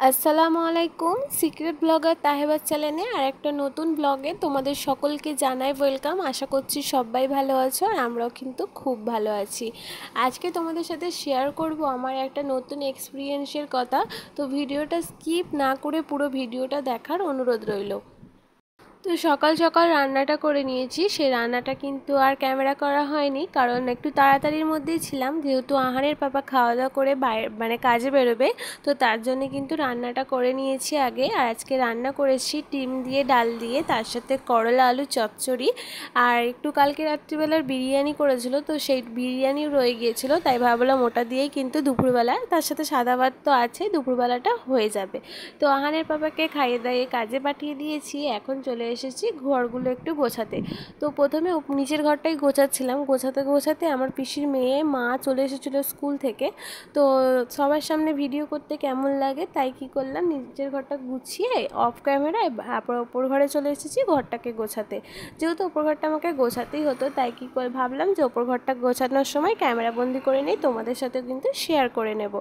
আসসালামু আলাইকুম। Secret blogger তাহেবার চ্যানেলে আর একটা নতুন ব্লগে তোমাদের সকলকে জানাই ওয়েলকাম। আশা করছি সবাই ভালো আছো আর আমরাও কিন্তু খুব ভালো আছি। আজকে তোমাদের সাথে শেয়ার করব আমার একটা নতুন এক্সপিরিয়েন্সের কথা। তো ভিডিওটা স্কিপ না করে পুরো ভিডিওটা দেখার অনুরোধ রইল। তো সকাল সকাল রান্নাটা করে নিয়েছি। সেই রান্নাটা কিন্তু আর ক্যামেরা করা হয়নি, কারণ একটু তাড়াতাড়ির মধ্যেই ছিলাম, যেহেতু আহানের পাপা খাওয়া দাওয়া করে বাইরে কাজে বেরোবে। তো তার জন্য কিন্তু রান্নাটা করে নিয়েছি আগে। আর আজকে রান্না করেছি ডিম দিয়ে, ডাল দিয়ে, তার সাথে করলা আলু চচ্চড়ি, আর একটু কালকে রাত্রিবেলার বিরিয়ানি করেছিল, তো সেই বিরিয়ানিও রয়ে গিয়েছিল, তাই ভাবলাম ওটা দিয়েই কিন্তু দুপুরবেলা, তার সাথে সাদা ভাত তো আছে, দুপুরবেলাটা হয়ে যাবে। তো আহানের পাপাকে খাইয়ে দাইয়ে কাজে পাঠিয়ে দিয়েছি। এখন চলে এসেছি ঘরগুলো একটু গোছাতে। তো প্রথমে নিচের ঘরটাই গোছাচ্ছিলাম। গোছাতে আমার পিসির মেয়ে মা চলে এসেছিলো স্কুল থেকে। তো সবার সামনে ভিডিও করতে কেমন লাগে, তাই কি করলাম, নিচের ঘরটা গুছিয়ে অফ ক্যামেরায় ওপর ঘরে চলে এসেছি ঘরটাকে গোছাতে। যেহেতু ওপর ঘরটা আমাকে গোছাতেই হতো, তাই কি করে ভাবলাম যে ওপর ঘরটা গোছানোর সময় ক্যামেরা বন্দি করে নেই, তোমাদের সাথে কিন্তু শেয়ার করে নেব।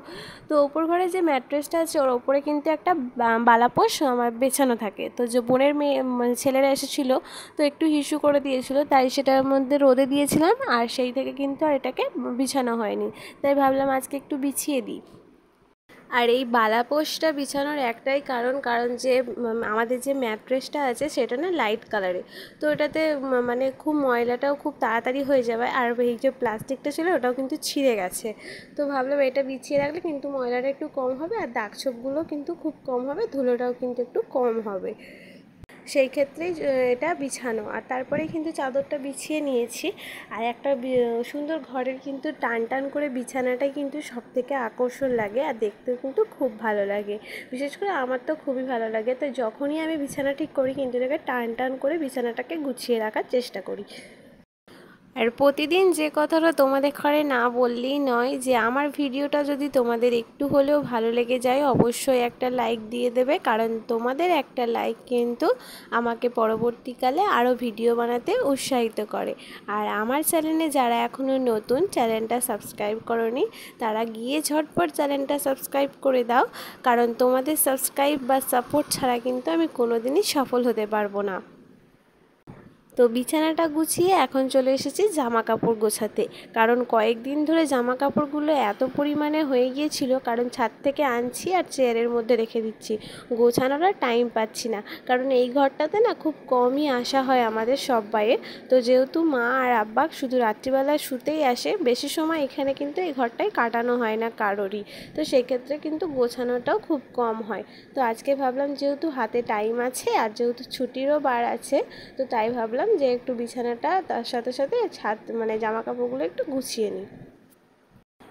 তো ওপর ঘরে যে ম্যাট্রেসটা আছে ওর ওপরে কিন্তু একটা বালাপোষ আমার বেছানো থাকে। তো যে বোনের মেয়ে ছেলেরা এসেছিলো, তো একটু হিসু করে দিয়েছিল, তাই সেটার মধ্যে রোদে দিয়েছিলাম, আর সেই থেকে কিন্তু আর এটাকে বিছানো হয়নি। তাই ভাবলাম আজকে একটু বিছিয়ে দিই। আর এই বালাপোষটা বিছানোর একটাই কারণ যে আমাদের যে ম্যাট্রেসটা আছে সেটা না লাইট কালারে। তো এটাতে মানে খুব ময়লাটাও খুব তাড়াতাড়ি হয়ে যাবে, আর এই যে প্লাস্টিকটা ছিল ওটাও কিন্তু ছিঁড়ে গেছে। তো ভাবলাম এটা বিছিয়ে রাখলে কিন্তু ময়লাটা একটু কম হবে, আর দাগ ছোপগুলো কিন্তু খুব কম হবে, ধুলোটাও কিন্তু একটু কম হবে। সেই ক্ষেত্রেই এটা বিছানো। আর তারপরে কিন্তু চাদরটা বিছিয়ে নিয়েছি। আর একটা সুন্দর ঘরের কিন্তু টান টান করে বিছানাটাই কিন্তু সব থেকে আকর্ষণ লাগে, আর দেখতেও কিন্তু খুব ভালো লাগে। বিশেষ করে আমার তো খুবই ভালো লাগে। তো যখনই আমি বিছানা ঠিক করি কিন্তু এটাকে টান টান করে বিছানাটাকে গুছিয়ে রাখার চেষ্টা করি। আর প্রতিদিন যে কথাটা তোমাদের ঘরে না বললেই নয়, যে আমার ভিডিওটা যদি তোমাদের একটু হলেও ভালো লেগে যায় অবশ্যই একটা লাইক দিয়ে দেবে, কারণ তোমাদের একটা লাইক কিন্তু আমাকে পরবর্তীকালে আরও ভিডিও বানাতে উৎসাহিত করে। আর আমার চ্যানেলে যারা এখনও নতুন, চ্যানেলটা সাবস্ক্রাইব করোনি, তারা গিয়ে ঝটপট চ্যানেলটা সাবস্ক্রাইব করে দাও, কারণ তোমাদের সাবস্ক্রাইব বা সাপোর্ট ছাড়া কিন্তু আমি কোনোদিনই সফল হতে পারবো না। তো বিছানাটা গুছিয়ে এখন চলে এসেছি জামা কাপড় গোছাতে, কারণ কয়েকদিন ধরে জামা কাপড়গুলো এত পরিমাণে হয়ে গিয়েছিল, কারণ ছাদ থেকে আনছি আর চেয়ারের মধ্যে রেখে দিচ্ছি, গোছানোর আর টাইম পাচ্ছি না। কারণ এই ঘরটাতে না খুব কমই আসা হয় আমাদের সবাইয়ের। তো যেহেতু মা আর আব্বা শুধু রাত্রিবেলায় শুতেই আসে, বেশি সময় এখানে কিন্তু এই ঘরটায় কাটানো হয় না কারোরই। তো সেক্ষেত্রে কিন্তু গোছানোটাও খুব কম হয়। তো আজকে ভাবলাম যেহেতু হাতে টাইম আছে আর যেহেতু ছুটিরও বার আছে, তো তাই ভাবলাম যে একটু বিছানাটা তার সাথে সাথে ছাদ মানে জামা কাপড়গুলো একটু গুছিয়ে নিই।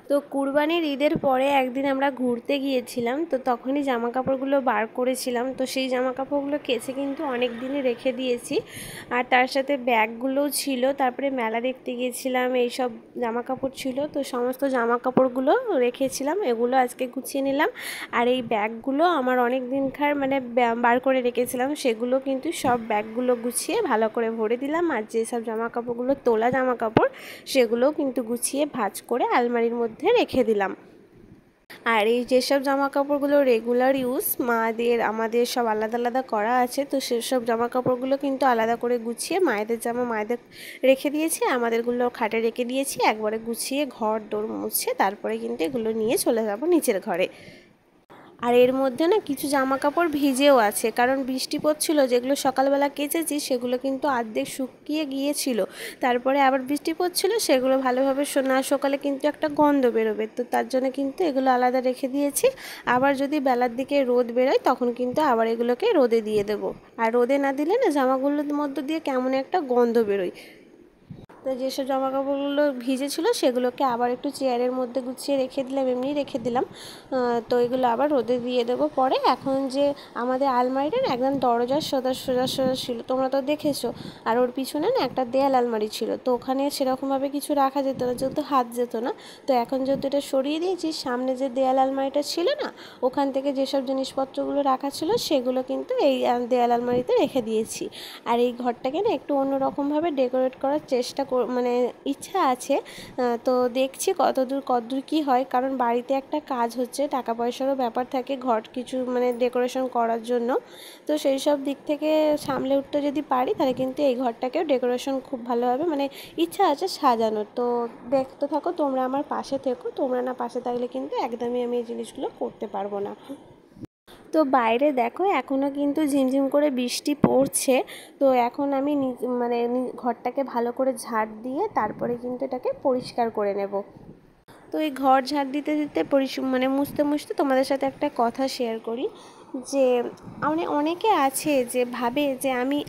তো কুরবানির ঈদের পরে একদিন আমরা ঘুরতে গিয়েছিলাম, তো তখনই জামা কাপড়গুলো বার করেছিলাম। তো সেই জামা কাপড়গুলো কেচে কিন্তু অনেক দিনই রেখে দিয়েছি, আর তার সাথে ব্যাগগুলোও ছিল। তারপরে মেলা দেখতে গিয়েছিলাম, এইসব জামা কাপড় ছিল, তো সমস্ত জামা কাপড়গুলো রেখেছিলাম, এগুলো আজকে গুছিয়ে নিলাম। আর এই ব্যাগগুলো আমার অনেক দিনকার মানে বার করে রেখেছিলাম, সেগুলো কিন্তু সব ব্যাগগুলো গুছিয়ে ভালো করে ভরে দিলাম। আর যেসব জামা কাপড়গুলো তোলা জামা কাপড় সেগুলোও কিন্তু গুছিয়ে ভাঁজ করে আলমারির মধ্যে রেখে দিলাম। আর এই যেসব জামা কাপড়গুলো রেগুলার ইউজ মাদের আমাদের সব আলাদা আলাদা করা আছে, তো সেসব জামা কাপড়গুলো কিন্তু আলাদা করে গুছিয়ে মায়েদের জামা মায়েদের রেখে দিয়েছি, আমাদেরগুলো খাটে রেখে দিয়েছি। একবারে গুছিয়ে ঘর দোর মুছে তারপরে কিন্তু এগুলো নিয়ে চলে যাব নিচের ঘরে। আর এর মধ্যে না কিছু জামা কাপড় ভিজেও আছে, কারণ বৃষ্টি পড়ছিল, যেগুলো সকালবেলা কেচেছি সেগুলো কিন্তু অর্ধেক শুকিয়ে গিয়েছিল, তারপরে আবার বৃষ্টি পড়ছিল, সেগুলো ভালোভাবে না সকালে কিন্তু একটা গন্ধ বেরোবে, তো তার জন্য কিন্তু এগুলো আলাদা রেখে দিয়েছি। আবার যদি বেলার দিকে রোদ বেরোয় তখন কিন্তু আবার এগুলোকে রোদে দিয়ে দেবো। আর রোদে না দিলে না জামাগুলোর মধ্য দিয়ে কেমন একটা গন্ধ বেরোয়। তো যেসব জামা কাপড়গুলো ভিজে ছিল সেগুলোকে আবার একটু চেয়ারের মধ্যে গুছিয়ে রেখে দিলাম, এমনি রেখে দিলাম। তো এগুলো আবার রোদে দিয়ে দেবো পরে। এখন যে আমাদের আলমারিটা না একদম দরজার সোজা সোজা সোজা ছিল, তোমরা তো দেখেছো। আর ওর পিছনে না একটা দেয়াল আলমারি ছিল, তো ওখানে সেরকমভাবে কিছু রাখা যেত না, যেহেতু হাত যেত না। তো এখন যেহেতু এটা সরিয়ে দিয়েছি, সামনে যে দেয়াল আলমারিটা ছিল না, ওখান থেকে যেসব জিনিসপত্রগুলো রাখা ছিল সেগুলো কিন্তু এই দেয়াল আলমারিতে রেখে দিয়েছি। আর এই ঘরটাকে না একটু অন্যরকমভাবে ডেকোরেট করার চেষ্টা মানে ইচ্ছা আছে। তো দেখছি কতদূর কী হয়, কারণ বাড়িতে একটা কাজ হচ্ছে, টাকা পয়সারও ব্যাপার থাকে, ঘর কিছু মানে ডেকোরেশন করার জন্য। তো সেই সব দিক থেকে সামলে উঠতে যদি পারি তাহলে কিন্তু এই ঘরটাকেও ডেকোরেশন খুব ভালোভাবে মানে ইচ্ছা আছে সাজানোর। তো দেখতে থাকো, তোমরা আমার পাশে থেকো, তোমরা না পাশে থাকলে কিন্তু একদমই আমি এই জিনিসগুলো করতে পারবো না। তো বাইরে দেখো এখনও কিন্তু ঝিমঝিম করে বৃষ্টি পড়ছে। তো এখন আমি মানে ঘরটাকে ভালো করে ঝাড় দিয়ে তারপরে কিন্তু এটাকে পরিষ্কার করে নেব। তো এই ঘর ঝাড় দিতে দিতে মানে মুছতে মুছতে তোমাদের সাথে একটা কথা শেয়ার করি, যে অনেকে আছে যে ভাবে যে আমি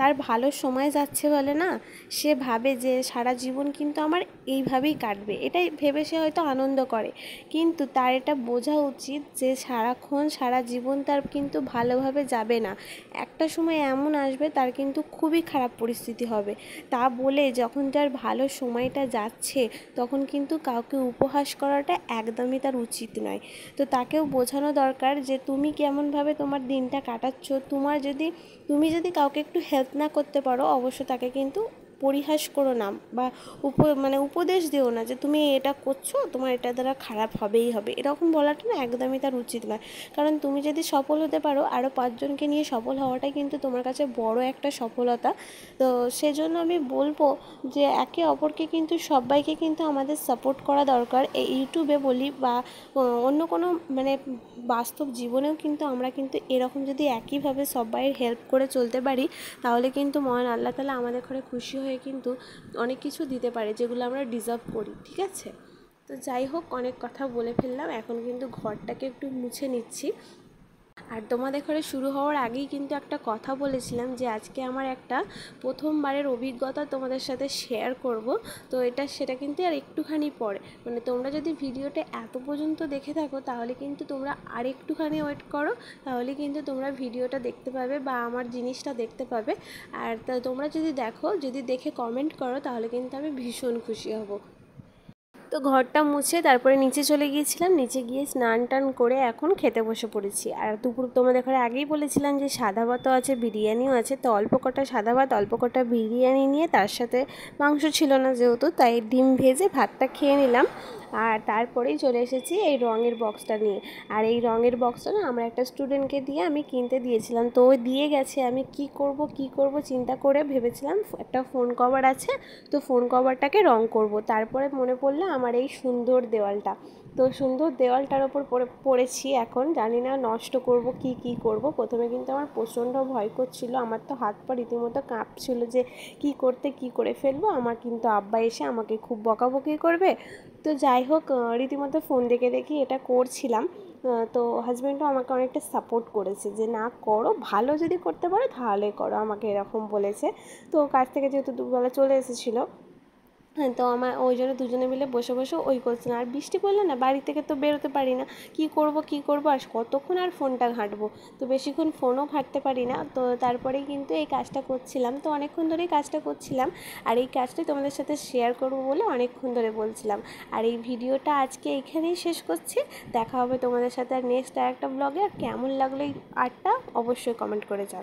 তার ভালো সময় যাচ্ছে বলে না, সে ভাবে যে সারা জীবন কিন্তু আমার এইভাবেই কাটবে, এটাই ভেবে সে হয়তো আনন্দ করে। কিন্তু তার এটা বোঝা উচিত যে সারাক্ষণ সারা জীবন তার কিন্তু ভালোভাবে যাবে না। একটা সময় এমন আসবে তার কিন্তু খুবই খারাপ পরিস্থিতি হবে। তা বলে যখন তার ভালো সময়টা যাচ্ছে তখন কিন্তু কাউকে উপহাস করাটা একদমই তার উচিত নয়। তো তাকেও বোঝানো দরকার যে তুমি কেমনভাবে তোমার দিনটা কাটাচ্ছ, তুমি যদি কাউকে একটু হেল্প না করতে পারো, অবশ্য তাকে কিন্তু পরিহাস করো না বা মানে উপদেশ দিও না যে তুমি এটা করছো, তোমার এটা দ্বারা খারাপ হবেই হবে, এরকম বলাটা না একদমই তার উচিত নয়। কারণ তুমি যদি সফল হতে পারো, আরও 5 জনকে নিয়ে সফল হওয়াটাই কিন্তু তোমার কাছে বড় একটা সফলতা। তো সেজন্য আমি বলবো যে একে অপরকে কিন্তু সবাইকে কিন্তু আমাদের সাপোর্ট করা দরকার। এই ইউটিউবে বলি বা অন্য কোনো মানে বাস্তব জীবনেও কিন্তু আমরা কিন্তু এরকম যদি একইভাবে সবাই হেল্প করে চলতে পারি, তাহলে কিন্তু মহান আল্লাহ তাআলা আমাদের ঘরে খুশি হয়ে কিন্তু অনেক কিছু দিতে পারে, যেগুলো আমরা ডিজার্ভ করি। ঠিক আছে, তো যাই হোক, অনেক কথা বলে ফেললাম, এখন কিন্তু ঘরটাকে একটু মুছে নিচ্ছি। আর তোমাদের ঘরে শুরু হওয়ার আগেই কিন্তু একটা কথা বলেছিলাম যে আজকে আমার একটা প্রথমবারের অভিজ্ঞতা তোমাদের সাথে শেয়ার করব। তো সেটা কিন্তু আর একটুখানি পরে, মানে তোমরা যদি ভিডিওটা এত পর্যন্ত দেখে থাকো তাহলে কিন্তু তোমরা আর একটুখানি ওয়েট করো, তাহলে কিন্তু তোমরা ভিডিওটা দেখতে পাবে বা আমার জিনিসটা দেখতে পাবে। আর তোমরা যদি দেখে কমেন্ট করো তাহলে কিন্তু আমি ভীষণ খুশি হব। তো ঘরটা মুছে তারপরে নিচে চলে গিয়েছিলাম, নিচে গিয়ে স্নান টান করে এখন খেতে বসে পড়েছি। আর দুপুর তোমাদের ঘরে আগেই বলেছিলাম যে সাদা ভাতও আছে, বিরিয়ানিও আছে। তো অল্প কটা সাদা ভাত, অল্প কটা বিরিয়ানি নিয়ে, তার সাথে মাংস ছিল না যেহেতু, তাই ডিম ভেজে ভাতটা খেয়ে নিলাম। আর তারপরেই চলে এসেছি এই রঙের বক্সটা নিয়ে। আর এই রঙের বক্সটা না আমরা একটা স্টুডেন্টকে দিয়ে আমি কিনতে দিয়েছিলাম, তো ও দিয়ে গেছে। আমি কি করব চিন্তা করে ভেবেছিলাম একটা ফোন কভার আছে, তো ফোন কভারটাকে রং করব। তারপরে মনে পড়লো আমার এই সুন্দর দেওয়ালটা, তো সুন্দর দেওয়ালটার ওপর পড়েছি। এখন জানি না নষ্ট করব কি করব। প্রথমে কিন্তু আমার প্রচণ্ড ভয় করছিল, আমার তো হাত পা রীতিমতো কাঁপছিল যে কি করে ফেলবো, আমার কিন্তু আব্বা এসে আমাকে খুব বকাবকি করবে। তো যাই হোক, রীতিমতো ফোন দেখে এটা করছিলাম। তো হাজব্যান্ডও আমাকে অনেকটা সাপোর্ট করেছে যে না করো, ভালো যদি করতে পারো তাহলে করো, আমাকে এরকম বলেছে। তো কাজ থেকে যেহেতু দুপুরবেলা চলে এসেছিলো, হ্যাঁ, তো ওই জন্য দুজনে মিলে বসে বসে ওই করছিলাম। আর বৃষ্টি পড়লে না বাড়ি থেকে তো বেরোতে পারি না, কি করব আর কতক্ষণ আর ফোনটা ঘাঁটবো। তো বেশিক্ষণ ফোনও ঘাঁটতে পারি না। তো তারপরেই কিন্তু এই কাজটা করছিলাম, তো অনেকক্ষণ ধরেই কাজটা করছিলাম। আর এই কাজটাই তোমাদের সাথে শেয়ার করব বলে অনেকক্ষণ ধরে বলছিলাম। আর এই ভিডিওটা আজকে এইখানেই শেষ করছি। দেখা হবে তোমাদের সাথে আর নেক্সট আর একটা ব্লগে। আর কেমন লাগলো এই আর্টটা অবশ্যই কমেন্ট করে যাও।